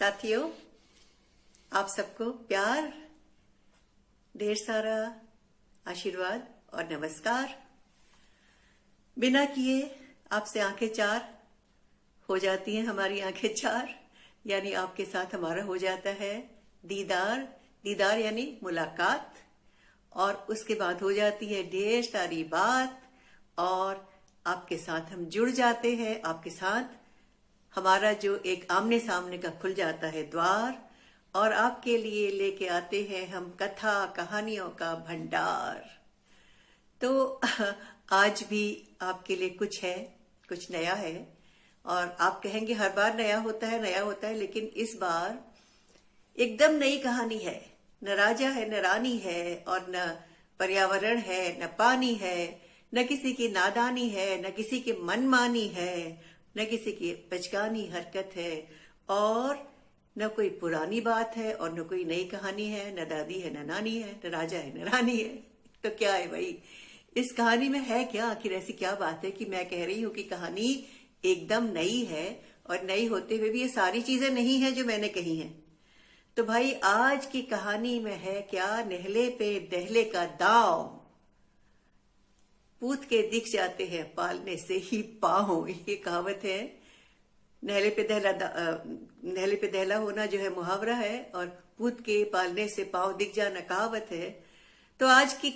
साथियों, आप सबको प्यार, ढेर सारा आशीर्वाद और नमस्कार। बिना किए आपसे आंखें चार हो जाती हैं, हमारी आंखें चार, यानी आपके साथ हमारा हो जाता है दीदार। दीदार यानी मुलाकात, और उसके बाद हो जाती है ढेर सारी बात, और आपके साथ हम जुड़ जाते हैं। आपके साथ हमारा जो एक आमने सामने का खुल जाता है द्वार, और आपके लिए लेके आते हैं हम कथा कहानियों का भंडार। तो आज भी आपके लिए कुछ है, कुछ नया है। और आप कहेंगे हर बार नया होता है, नया होता है, लेकिन इस बार एकदम नई कहानी है। न राजा है, न रानी है, और न पर्यावरण है, न पानी है, न किसी की नादानी है, न किसी की मनमानी है, न किसी की बचकानी हरकत है, और न कोई पुरानी बात है, और न कोई नई कहानी है। न दादी है, न नानी है, न राजा है, न रानी है। तो क्या है भाई, इस कहानी में है क्या? आखिर ऐसी क्या बात है कि मैं कह रही हूं कि कहानी एकदम नई है, और नई होते हुए भी ये सारी चीजें नहीं है जो मैंने कही हैं। तो भाई, आज की कहानी में है क्या? नेहले पे दहले का दांव, पूत के दिख जाते हैं पालने से ही पाँव। ये कहावत है। नहले पे दहला होना जो है मुहावरा है, और पूत के पालने से पाँव दिख जाना कहावत है। तो आज की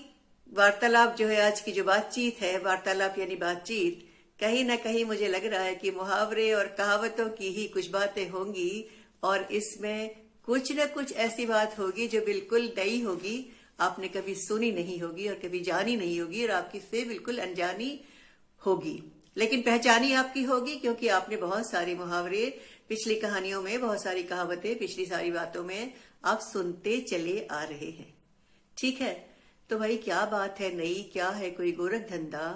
वार्तालाप जो है, आज की जो बातचीत है, वार्तालाप यानी बातचीत, कहीं ना कहीं मुझे लग रहा है कि मुहावरे और कहावतों की ही कुछ बातें होंगी, और इसमें कुछ न कुछ ऐसी बात होगी जो बिल्कुल नई होगी, आपने कभी सुनी नहीं होगी और कभी जानी नहीं होगी, और आपकी से बिल्कुल अनजानी होगी, लेकिन पहचानी आपकी होगी, क्योंकि आपने बहुत सारे मुहावरे पिछली कहानियों में, बहुत सारी कहावतें पिछली सारी बातों में आप सुनते चले आ रहे हैं। ठीक है, तो भाई क्या बात है नई? क्या है कोई गोरख धंधा?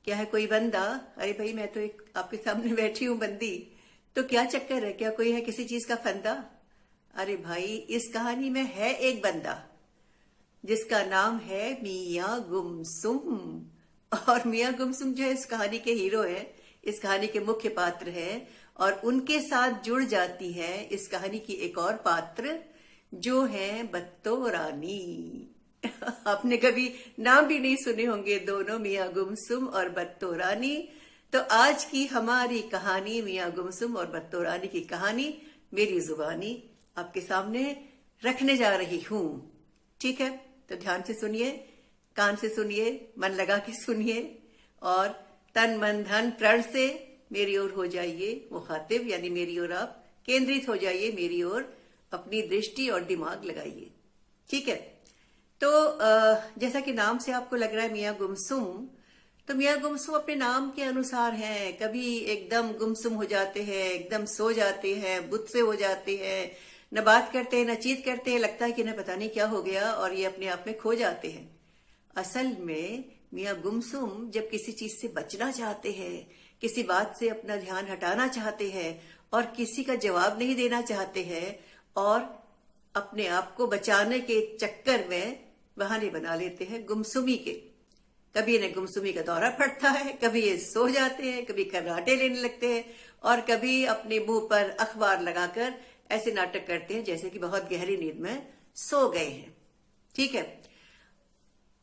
क्या है कोई बंदा? अरे भाई, मैं तो एक आपके सामने बैठी हूं बंदी, तो क्या चक्कर है? क्या कोई है किसी चीज का फंदा? अरे भाई, इस कहानी में है एक बंदा जिसका नाम है मियां गुमसुम। और मियां गुमसुम जो है इस कहानी के हीरो हैं, इस कहानी के मुख्य पात्र हैं, और उनके साथ जुड़ जाती है इस कहानी की एक और पात्र जो है बत्तो रानी। आपने कभी नाम भी नहीं सुने होंगे दोनों, मियां गुमसुम और बत्तो रानी। तो आज की हमारी कहानी मियां गुमसुम और बत्तो रानी की कहानी मेरी जुबानी आपके सामने रखने जा रही हूं। ठीक है, तो ध्यान से सुनिए, कान से सुनिए, मन लगा के सुनिए, और तन मन धन प्रण से मेरी ओर हो जाइए मुखातिब, यानी मेरी ओर आप केंद्रित हो जाइए, मेरी ओर अपनी दृष्टि और दिमाग लगाइए। ठीक है, तो जैसा कि नाम से आपको लग रहा है मियां गुमसुम, तो मियां गुमसुम अपने नाम के अनुसार हैं। कभी एकदम गुमसुम हो जाते हैं, एकदम सो जाते हैं, बुत से हो जाते हैं, न बात करते हैं, न चीत करते हैं, लगता है कि न पता नहीं क्या हो गया, और ये अपने आप में खो जाते हैं। असल में मियां गुमसुम जब किसी चीज से बचना चाहते हैं, किसी बात से अपना ध्यान हटाना चाहते हैं, और किसी का जवाब नहीं देना चाहते हैं, और अपने आप को बचाने के चक्कर में बहाने बना लेते हैं गुमसुमी के। कभी इन्हें गुमसुमी का दौरा पड़ता है, कभी ये सो जाते हैं, कभी खर्राटे लेने लगते हैं, और कभी अपने मुंह पर अखबार लगाकर ऐसे नाटक करते हैं जैसे कि बहुत गहरी नींद में सो गए हैं। ठीक है,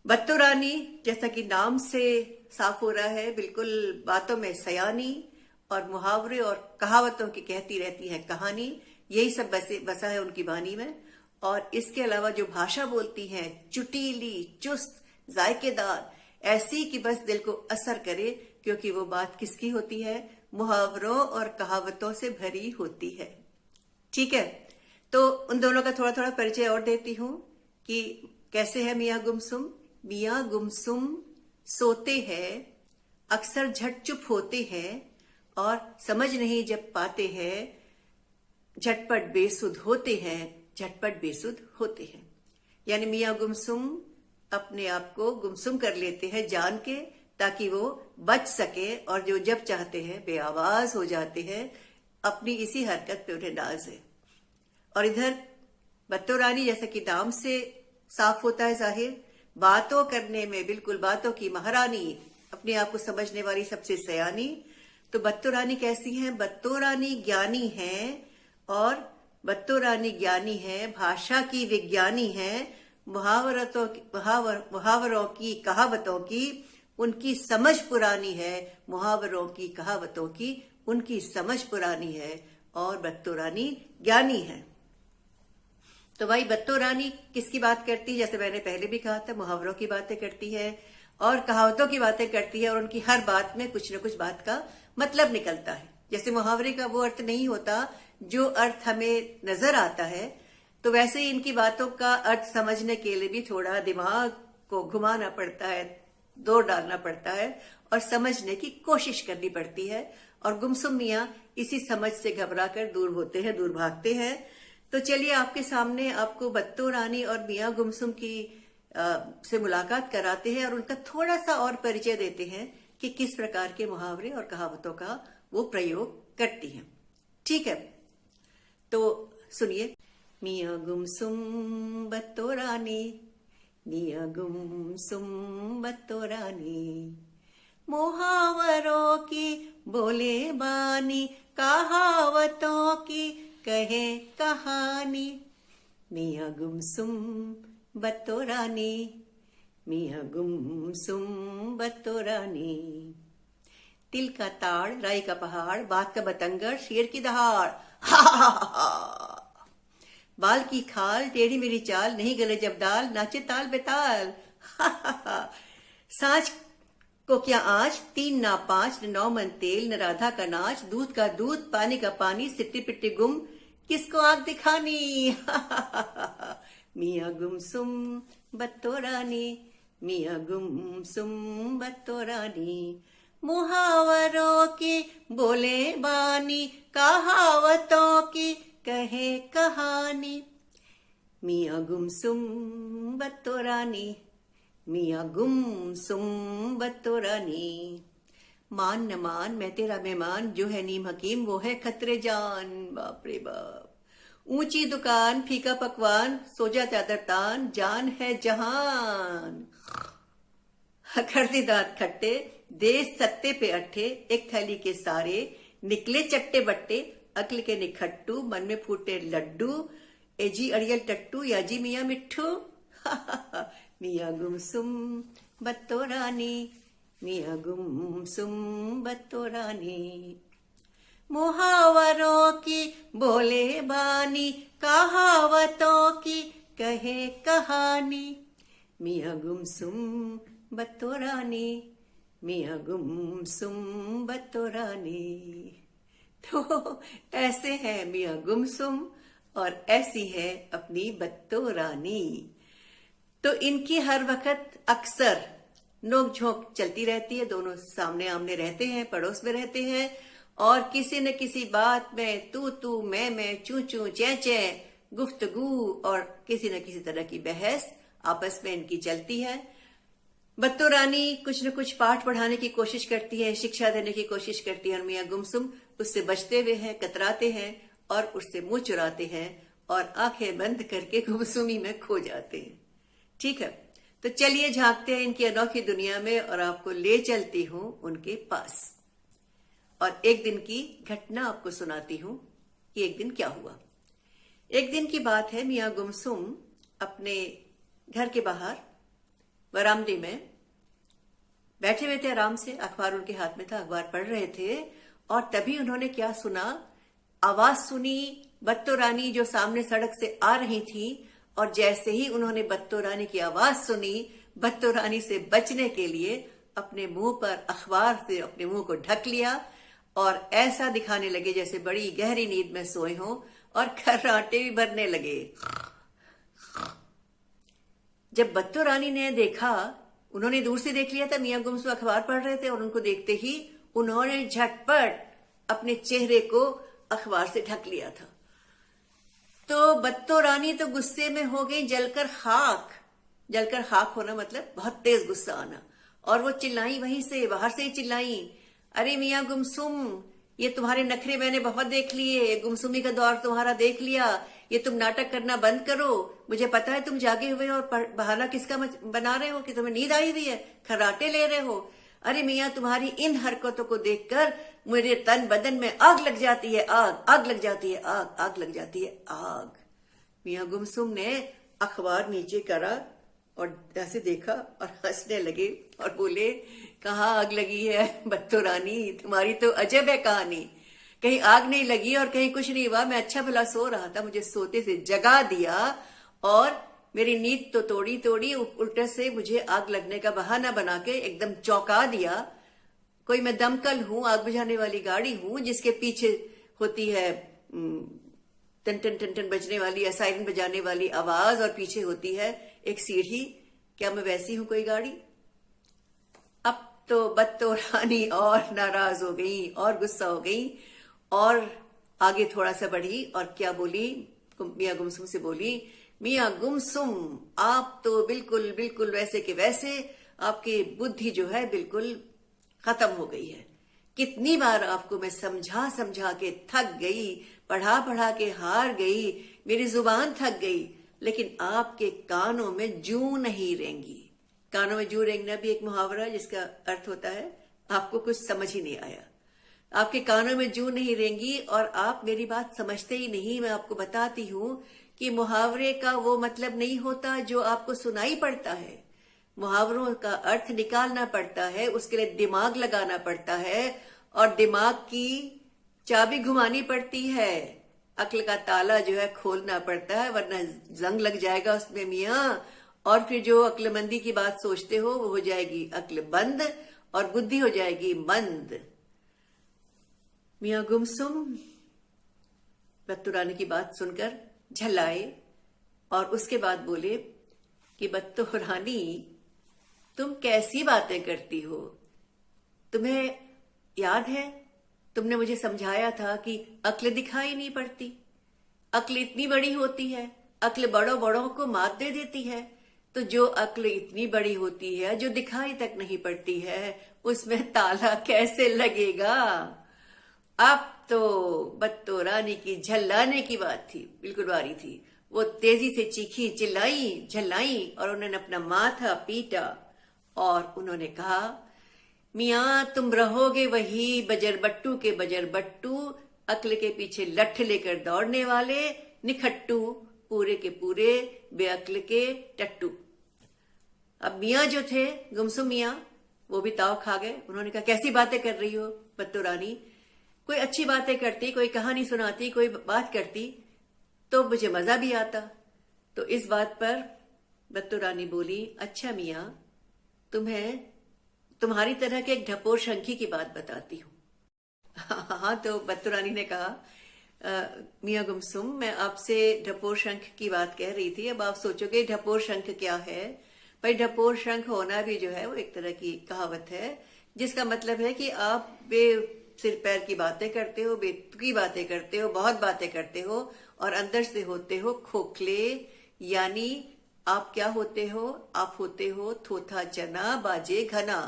बत्तो रानी जैसा कि नाम से साफ हो रहा है, बिल्कुल बातों में सयानी, और मुहावरे और कहावतों की कहती रहती है कहानी, यही सब बसा है उनकी वाणी में। और इसके अलावा जो भाषा बोलती हैं, चुटीली, चुस्त, जायकेदार, ऐसी कि बस दिल को असर करे, क्योंकि वो बात किसकी होती है? मुहावरों और कहावतों से भरी होती है। ठीक है, तो उन दोनों का थोड़ा थोड़ा परिचय और देती हूं कि कैसे है मियां गुमसुम। मियां गुमसुम सोते हैं, अक्सर झट चुप होते हैं, और समझ नहीं जब पाते हैं, झटपट बेसुध होते हैं, झटपट बेसुध होते हैं। यानी मियां गुमसुम अपने आप को गुमसुम कर लेते हैं जान के, ताकि वो बच सके, और जो जब चाहते हैं बेआवाज हो जाते हैं। अपनी इसी हरकत पे उन्हें नाज है। और इधर बत्तो रानी, जैसा कि नाम से साफ होता है जाहिर, बातों करने में बिल्कुल बातों की महारानी, अपने आप को समझने वाली सबसे सयानी। तो बत्तो रानी कैसी हैं? बत्तो रानी ज्ञानी हैं, और बत्तो रानी ज्ञानी है, भाषा की विज्ञानी है, मुहावरों की कहावतों की उनकी समझ पुरानी है, मुहावरों की कहावतों की उनकी समझ पुरानी है, और बत्तो रानी ज्ञानी है। तो भाई बत्तो रानी किसकी बात करती है? जैसे मैंने पहले भी कहा था, मुहावरों की बातें करती है और कहावतों की बातें करती है, और उनकी हर बात में कुछ न कुछ बात का मतलब निकलता है। जैसे मुहावरे का वो अर्थ नहीं होता जो अर्थ हमें नजर आता है, तो वैसे ही इनकी बातों का अर्थ समझने के लिए भी थोड़ा दिमाग को घुमाना पड़ता है, दौड़ डालना पड़ता है और समझने की कोशिश करनी पड़ती है। और गुमसुम मियाँ इसी समझ से घबरा कर दूर होते हैं, दूर भागते हैं। तो चलिए आपके सामने आपको बत्तो रानी और मियाँ गुमसुम की से मुलाकात कराते हैं और उनका थोड़ा सा और परिचय देते हैं कि किस प्रकार के मुहावरे और कहावतों का वो प्रयोग करती हैं। ठीक है, तो सुनिए। मियाँ गुमसुम बत्तो रानी, मियाँ गुमसुम बत्तो रानी, मुहावरों की बोले बानी, कहावतों की कहे कहानी। मियाँ गुमसुम बत्तो रानी, मियाँ गुमसुम बत्तो रानी। तिल का ताड़, राई का पहाड़, बात का बतंगर, शेर की दहाड़, हा हा हा। बाल की खाल, टेढ़ी मेरी चाल, नहीं गले जब दाल, नाचे ताल बेताल, हा हा हा। सांझ को क्या आँच, 3 ना 5 न 9 मन तेल, न राधा का नाच, दूध का दूध, पानी का पानी, सिट्टी पिट्टी गुम, किसको आंख दिखानी। मियाँ गुमसुम बत्तो रानी, मियाँ गुमसुम बत्तो रानी, मुहावरों की बोले बानी, कहावतों की कहे कहानी। मियाँ गुमसुम बत्तो रानी, मियाँ गुमसुम बत्तो रानी। मान न मान मैं तेरा मेहमान, जो है नीम हकीम वो है खतरे जान। बाप रे बाप। ऊंची दुकान, फीका पकवान, सो जा चादर तान, जान है जहान। खड़े दांत खट्टे, देश सत्ते पे अट्ठे, एक थैली के सारे, निकले चट्टे बट्टे, अक्ल के निखट्टू, मन में फूटे लड्डू, एजी अड़ियल टट्टू, या जी मियाँ मिट्ठू। मियाँ गुमसुम बत्तो रानी, मियाँ गुमसुम बत्तो रानी, मुहावरों की बोले बानी, कहावतों की कहे कहानी। मियाँ गुमसुम बत्तो रानी, मियाँ गुमसुम बत्तो रानी। तो ऐसे है मियाँ गुमसुम और ऐसी है अपनी बत्तो रानी। तो इनकी हर वक्त अक्सर नोक झोंक चलती रहती है, दोनों सामने आमने रहते हैं, पड़ोस में रहते हैं, और किसी न किसी बात में तू तू मैं चू चू चे चे, गुफ्तगू और किसी न किसी तरह की बहस आपस में इनकी चलती है। बत्तो रानी कुछ न कुछ पाठ पढ़ाने की कोशिश करती है, शिक्षा देने की कोशिश करती है, और मियाँ गुमसुम उससे बचते हुए हैं, कतराते हैं और उससे मुंह चुराते हैं और आंखें बंद करके गुमसुमी में खो जाते हैं। ठीक है, तो चलिए झांकते हैं इनकी अनोखी दुनिया में और आपको ले चलती हूं उनके पास और एक दिन की घटना आपको सुनाती हूं कि एक दिन क्या हुआ। एक दिन की बात है, मियाँ गुमसुम अपने घर के बाहर बरामदे में बैठे हुए थे, आराम से अखबार उनके हाथ में था, अखबार पढ़ रहे थे, और तभी उन्होंने क्या सुना, आवाज सुनी बत्तो रानी जो सामने सड़क से आ रही थी। और जैसे ही उन्होंने बत्तो रानी की आवाज सुनी, बत्तो रानी से बचने के लिए अपने मुंह पर अखबार से अपने मुंह को ढक लिया और ऐसा दिखाने लगे जैसे बड़ी गहरी नींद में सोए हों, और खर्राटे भी भरने लगे। जब बत्तो रानी ने देखा, उन्होंने दूर से देख लिया था, मियाँ गुमसुम अखबार पढ़ रहे थे, और उनको देखते ही उन्होंने झटपट अपने चेहरे को अखबार से ढक लिया था। तो बत्तो रानी तो गुस्से में हो गई, जलकर खाक। जलकर खाक होना मतलब बहुत तेज गुस्सा आना, और वो चिल्लाई, वहीं से बाहर से ही चिल्लाई, अरे मियाँ गुमसुम, ये तुम्हारे नखरे मैंने बहुत देख लिए, गुमसुमी का दौर तुम्हारा देख लिया, ये तुम नाटक करना बंद करो, मुझे पता है तुम जागे हुए हो और बहाना किसका बना रहे हो कि तुम्हें नींद आई हुई है, खर्राटे ले रहे हो। अरे मियाँ, तुम्हारी इन हरकतों को देखकर मेरे तन बदन में आग लग जाती है, आग आग लग जाती है, आग आग लग जाती है, आग। मियाँ गुमसुम ने अखबार नीचे करा और ऐसे देखा और हंसने लगे और बोले, कहाँ आग लगी है बत्तो रानी, तुम्हारी तो अजब है कहानी। कहीं आग नहीं लगी और कहीं कुछ नहीं हुआ। मैं अच्छा भला सो रहा था, मुझे सोते से जगा दिया और मेरी नींद तो तोड़ी तोड़ी, उल्टे से मुझे आग लगने का बहाना बना के एकदम चौंका दिया। कोई मैं दमकल हूं, आग बुझाने वाली गाड़ी हूं, जिसके पीछे होती है टन टन टन टन बजने वाली या सायरन बजाने वाली आवाज और पीछे होती है एक सीढ़ी। क्या मैं वैसी हूं कोई गाड़ी? अब तो बत्तो रानी और नाराज हो गई और गुस्सा हो गई और आगे थोड़ा सा बढ़ी और क्या बोली, मियाँ गुमसुम से बोली, मियाँ गुमसुम, आप तो बिल्कुल बिल्कुल वैसे के वैसे, आपकी बुद्धि जो है बिल्कुल खत्म हो गई है। कितनी बार आपको मैं समझा समझा के थक गई, पढ़ा पढ़ा के हार गई, मेरी जुबान थक गई, लेकिन आपके कानों में जूं नहीं रेंगी। कानों में जूं रेंगना भी एक मुहावरा है जिसका अर्थ होता है आपको कुछ समझ ही नहीं आया। आपके कानों में जूं नहीं रेंगी और आप मेरी बात समझते ही नहीं। मैं आपको बताती हूं कि मुहावरे का वो मतलब नहीं होता जो आपको सुनाई पड़ता है। मुहावरों का अर्थ निकालना पड़ता है, उसके लिए दिमाग लगाना पड़ता है और दिमाग की चाबी घुमानी पड़ती है। अक्ल का ताला जो है खोलना पड़ता है, वरना जंग लग जाएगा उसमें मियाँ, और फिर जो अक्लमंदी की बात सोचते हो वो हो जाएगी अक्ल बंद और बुद्धि हो जाएगी मंद। मियाँ गुमसुम बत्तो रानी की बात सुनकर झल्लाए और उसके बाद बोले कि बत्तो रानी, तुम कैसी बातें करती हो? तुम्हें याद है तुमने मुझे समझाया था कि अक्ल दिखाई नहीं पड़ती, अक्ल इतनी बड़ी होती है, अक्ल बड़ों बड़ों को मात दे देती है। तो जो अक्ल इतनी बड़ी होती है, जो दिखाई तक नहीं पड़ती है, उसमें ताला कैसे लगेगा? अब तो बत्तो रानी की झल्लाने की बात थी, बिल्कुल बारी थी। वो तेजी से चीखी, चिल्लाई, झल्लाई और उन्होंने अपना माथा पीटा और उन्होंने कहा, मियाँ तुम रहोगे वही बजरबट्टू के बजरबट्टू, अक्ल के पीछे लठ लेकर दौड़ने वाले निखट्टू, पूरे के पूरे बेअक्ल के टट्टू। अब मियाँ जो थे गुमसुम मियाँ, वो भी ताव खा गए। उन्होंने कहा, कैसी बातें कर रही हो बत्तो रानी? कोई अच्छी बातें करती, कोई कहानी सुनाती, कोई बात करती तो मुझे मजा भी आता। तो इस बात पर बत्तो रानी बोली, अच्छा मियाँ, तुम्हें तुम्हारी तरह के एक ढपोर शंखी की बात बताती हूँ। हाँ, तो बत्तो रानी ने कहा, मियाँ गुमसुम, मैं आपसे ढपोर शंख की बात कह रही थी। अब आप सोचोगे ढपोर शंख क्या है? भाई ढपोर शंख होना भी जो है वो एक तरह की कहावत है, जिसका मतलब है कि आप सिर पैर की बातें करते हो, बेतुकी बातें करते हो, बहुत बातें करते हो और अंदर से होते हो खोखले। यानी आप क्या होते हो? आप होते हो थोथा चना बाजे घना।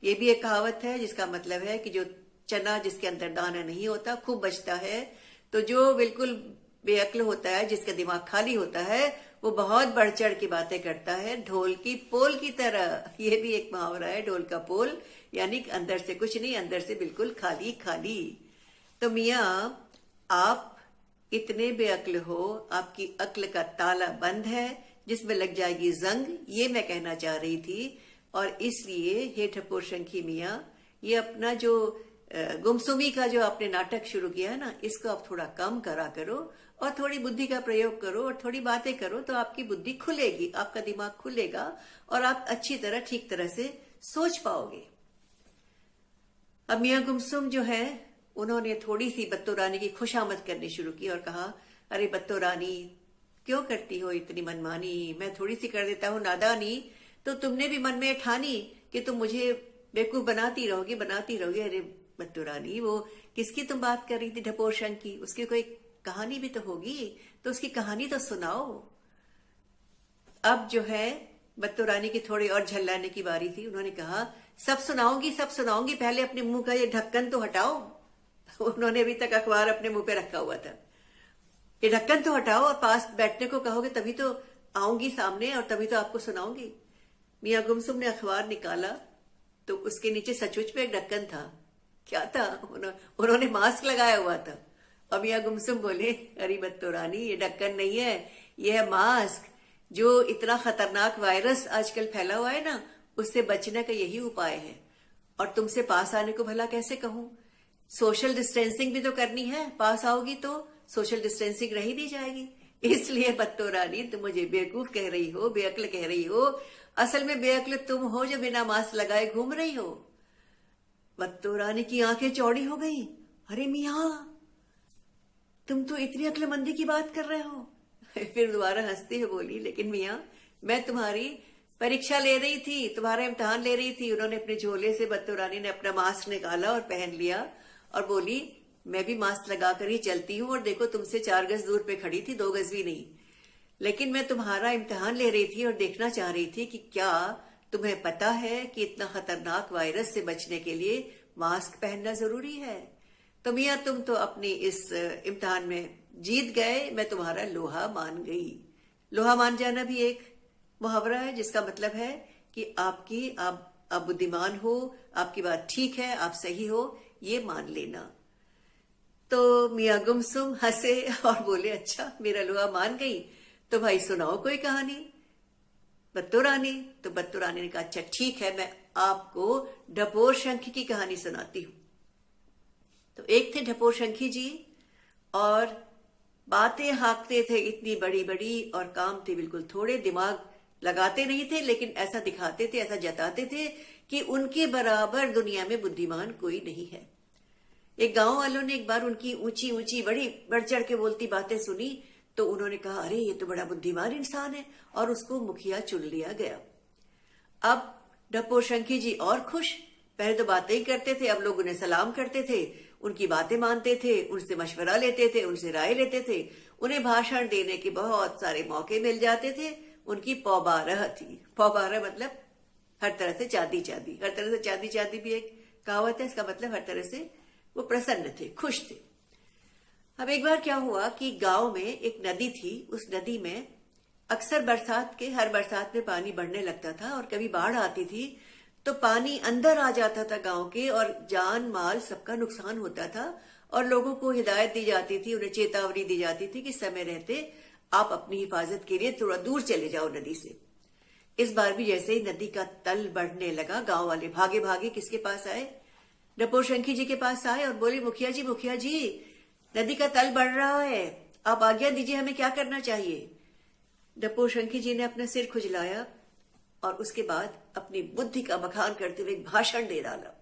ये भी एक कहावत है जिसका मतलब है कि जो चना जिसके अंदर दाना नहीं होता खूब बचता है, तो जो बिल्कुल बेअक्ल होता है, जिसका दिमाग खाली होता है, वो बहुत बढ़ चढ़ की बातें करता है, ढोल की पोल की तरह। ये भी एक मुहावरा है, ढोल का पोल, यानी अंदर से कुछ नहीं, अंदर से बिल्कुल खाली खाली। तो मियाँ आप इतने बेअक्ल हो, आपकी अक्ल का ताला बंद है जिसमें लग जाएगी जंग, ये मैं कहना चाह रही थी। और इसलिए हे ढपोर शंखी मियाँ, ये अपना जो गुमसुमी का जो आपने नाटक शुरू किया है ना, इसको आप थोड़ा कम करा करो और थोड़ी बुद्धि का प्रयोग करो और थोड़ी बातें करो, तो आपकी बुद्धि खुलेगी, आपका दिमाग खुलेगा और आप अच्छी तरह ठीक तरह से सोच पाओगे। अब मियाँ गुमसुम जो है, उन्होंने थोड़ी सी बत्तो रानी की खुशामद करनी शुरू की और कहा, अरे बत्तो रानी, क्यों करती हो इतनी मनमानी? मैं थोड़ी सी कर देता हूँ नादानी, तो तुमने भी मन में ठानी कि तुम मुझे बेवकूफ बनाती रहोगी, बनाती रहोगी। अरे बत्तो रानी, वो किसकी तुम बात कर रही थी ढपोर शंख की? उसकी कोई कहानी भी तो होगी, तो उसकी कहानी तो सुनाओ। अब जो है बत्तो रानी की थोड़ी और झल्लाने की बारी थी। उन्होंने कहा, सब सुनाऊंगी, सब सुनाऊंगी, पहले अपने मुंह का ये ढक्कन तो हटाओ। उन्होंने अभी तक अखबार अपने मुंह पे रखा हुआ था। ये ढक्कन तो हटाओ और पास बैठने को कहोगे तभी तो आऊंगी सामने और तभी तो आपको सुनाऊंगी। मियाँ गुमसुम ने अखबार निकाला तो उसके नीचे सचमुच में एक ढक्कन था। क्या था? उन्होंने मास्क लगाया हुआ था। और मियां गुमसुम बोले, अरे बत्तो रानी, ये ढक्कन नहीं है, ये है मास्क। जो इतना खतरनाक वायरस आजकल फैला हुआ है ना, उससे बचने का यही उपाय है। और तुमसे पास आने को भला कैसे कहूं? सोशल डिस्टेंसिंग भी तो करनी है, पास आओगी तो सोशल डिस्टेंसिंग रही दी जाएगी। इसलिए बत्तो रानी, तुम मुझे बेवकूफ कह रही हो, बेअक्ल कह रही हो। असल में बेअक्ल तुम हो जो बिना मास्क लगाए घूम रही हो। बत्तो रानी की आंखें चौड़ी हो गई। अरे मियाँ, तुम तो इतनी अक्लमंदी की बात कर रहे हो। फिर दोबारा हंसती हुई बोली, लेकिन मियाँ, मैं तुम्हारी परीक्षा ले रही थी, तुम्हारा इम्तिहान ले रही थी। उन्होंने अपने झोले से बत्तो रानी ने अपना मास्क निकाला और पहन लिया और बोली, मैं भी मास्क लगाकर ही चलती हूँ, और देखो तुमसे 4 गज दूर पे खड़ी थी, 2 गज भी नहीं। लेकिन मैं तुम्हारा इम्तिहान ले रही थी और देखना चाह रही थी कि क्या तुम्हें पता है कि इतना खतरनाक वायरस से बचने के लिए मास्क पहनना जरूरी है। तो मियाँ, तुम तो अपनी इस इम्तिहान में जीत गए, मैं तुम्हारा लोहा मान गई। लोहा मान जाना भी एक मुहावरा है, जिसका मतलब है कि आप बुद्धिमान हो, आपकी बात ठीक है, आप सही हो, ये मान लेना। तो मियाँ गुमसुम हंसे और बोले, अच्छा मेरा लोहा मान गई, तो भाई सुनाओ कोई कहानी बत्तो रानी। तो बत्तो रानी ने कहा, अच्छा ठीक है, मैं आपको ढपोर शंख की कहानी सुनाती हूं। तो एक थे ढपोर शंखी जी, और बातें हाँकते थे इतनी बड़ी बड़ी, और काम थे बिल्कुल थोड़े। दिमाग लगाते नहीं थे, लेकिन ऐसा दिखाते थे, ऐसा जताते थे कि उनके बराबर दुनिया में बुद्धिमान कोई नहीं है। एक गांव वालों ने एक बार उनकी ऊंची ऊंची बड़ी बढ़ चढ़ के बोलती बातें सुनी, तो उन्होंने कहा, अरे ये तो बड़ा बुद्धिमान इंसान है, और उसको मुखिया चुन लिया गया। अब ढपोर शंखी जी और खुश। पहले तो बातें ही करते थे, अब लोग उन्हें सलाम करते थे, उनकी बातें मानते थे, उनसे मशवरा लेते थे, उनसे राय लेते थे, उन्हें भाषण देने के बहुत सारे मौके मिल जाते थे। उनकी पौबारह थी। पौबारह मतलब हर तरह से चांदी चांदी, हर तरह से चांदी चांदी भी एक कहावत है। इसका मतलब हर तरह से वो प्रसन्न थे, खुश थे। अब एक बार क्या हुआ कि गांव में एक नदी थी। उस नदी में अक्सर हर बरसात में पानी बढ़ने लगता था, और कभी बाढ़ आती थी तो पानी अंदर आ जाता था गांव के, और जान माल सबका नुकसान होता था। और लोगों को हिदायत दी जाती थी, उन्हें चेतावनी दी जाती थी कि समय रहते आप अपनी हिफाजत के लिए थोड़ा दूर चले जाओ नदी से। इस बार भी जैसे ही नदी का तल बढ़ने लगा, गांव वाले भागे भागे किसके पास आए? ढपोर शंखी जी के पास आए और बोले, मुखिया जी, नदी का तल बढ़ रहा है, आप आज्ञा दीजिए, हमें क्या करना चाहिए? ढपोर शंखी जी ने अपना सिर खुजलाया और उसके बाद अपनी बुद्धि का बखान करते हुए एक भाषण दे डाला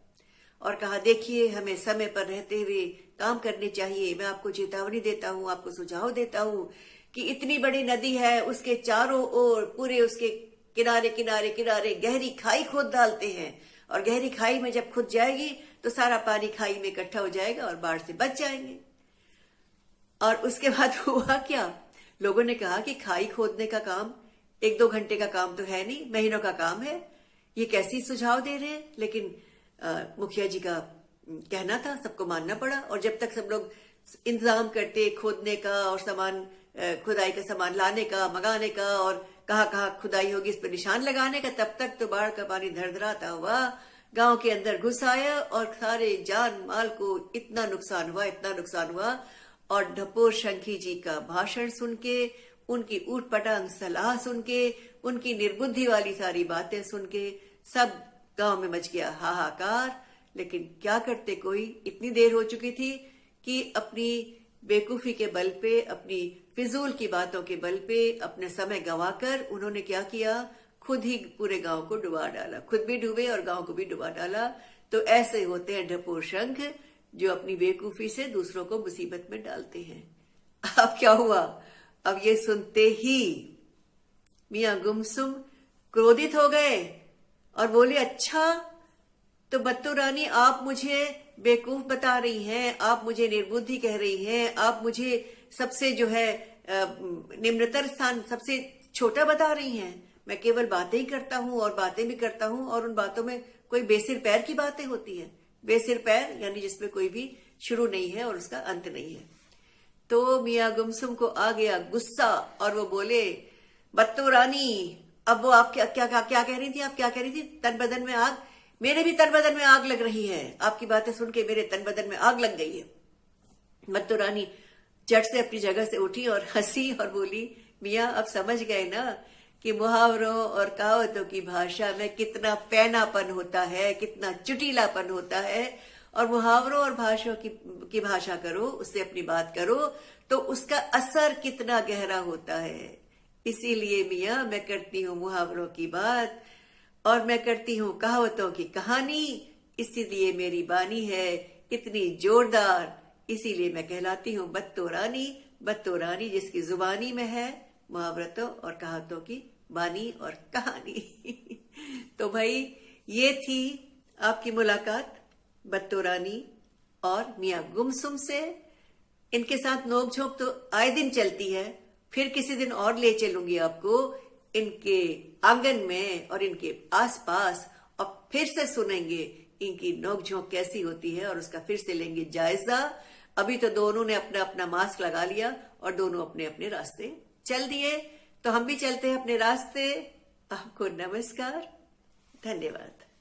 और कहा, देखिए, हमें समय पर रहते हुए काम करने चाहिए। मैं आपको चेतावनी देता हूँ, आपको सुझाव देता हूँ कि इतनी बड़ी नदी है, उसके चारों ओर पूरे उसके किनारे किनारे किनारे गहरी खाई खोद डालते हैं, और गहरी खाई में जब खुद जाएगी तो सारा पानी खाई में इकट्ठा हो जाएगा और बाढ़ से बच जाएंगे। और उसके बाद हुआ क्या? लोगों ने कहा कि खाई खोदने का काम 1-2 घंटे का काम तो है नहीं, महीनों का काम है, ये कैसी सुझाव दे रहे हैं। लेकिन मुखिया जी का कहना था, सबको मानना पड़ा। और जब तक सब लोग इंतजाम करते खोदने का और सामान, खुदाई का सामान लाने का, मंगाने का, और कहाँ कहाँ खुदाई होगी इस पर निशान लगाने का, तब तक तो बाढ़ का पानी धड़धड़ाता हुआ गांव के अंदर घुस आया और सारे जान माल को इतना नुकसान हुआ। और ढपोर शंखी जी का भाषण सुन के, उनकी ऊट पटांग सलाह सुन के, उनकी निर्बुद्धि वाली सारी बातें सुन के सब गांव में मच गया हाहाकार। लेकिन क्या करते कोई? इतनी देर हो चुकी थी कि अपनी बेवकूफी के बल पे, अपनी फिजूल की बातों के बल पे अपने समय गंवाकर उन्होंने क्या किया? खुद ही पूरे गांव को डुबा डाला, खुद भी डूबे और गांव को भी डुबा डाला। तो ऐसे होते हैं ढपोर शंख, जो अपनी बेवकूफी से दूसरों को मुसीबत में डालते हैं। अब क्या हुआ? अब ये सुनते ही मियां गुमसुम क्रोधित हो गए और बोले, अच्छा तो बत्तो रानी, आप मुझे बेवकूफ बता रही हैं, आप मुझे निर्बुद्धि कह रही हैं, आप मुझे सबसे जो है निम्नतर स्थान, सबसे छोटा बता रही हैं। मैं केवल बातें ही करता हूं और बातें भी करता हूं, और उन बातों में कोई बेसिर पैर की बातें होती है। बेसिर पैर यानी जिसमें कोई भी शुरू नहीं है और उसका अंत नहीं है। तो मियां गुमसुम को आ गया गुस्सा और वो बोले, बत्तो रानी, अब वो आप क्या कह रही थी? आप क्या कह रही थी? तन बदन में आग, मेरे भी तन बदन में आग लग रही है। आपकी बातें सुन के मेरे तन बदन में आग लग गई है। बत्तो रानी झट से अपनी जगह से उठी और हंसी और बोली, मियाँ अब समझ गए ना कि मुहावरों और कहावतों की भाषा में कितना पैनापन होता है, कितना चुटीलापन होता है। और मुहावरों और भाषाओं की भाषा करो, उससे अपनी बात करो तो उसका असर कितना गहरा होता है। इसीलिए मियाँ मैं करती हूँ मुहावरों की बात और मैं करती हूँ कहावतों की कहानी। इसीलिए मेरी बानी है इतनी जोरदार, इसीलिए मैं कहलाती हूँ बत्तो रानी। बत्तो रानी जिसकी जुबानी में है मुहावरतों और कहावतों की बानी और कहानी। तो भाई ये थी आपकी मुलाकात बत्तो रानी और मियाँ गुमसुम से। इनके साथ नोकझोंक तो आए दिन चलती है, फिर किसी दिन और ले चलूंगी आपको इनके आंगन में और इनके आसपास, और फिर से सुनेंगे इनकी नोकझोंक कैसी होती है और उसका फिर से लेंगे जायजा। अभी तो दोनों ने अपना अपना मास्क लगा लिया और दोनों अपने अपने रास्ते चल दिए, तो हम भी चलते हैं अपने रास्ते। आपको नमस्कार, धन्यवाद।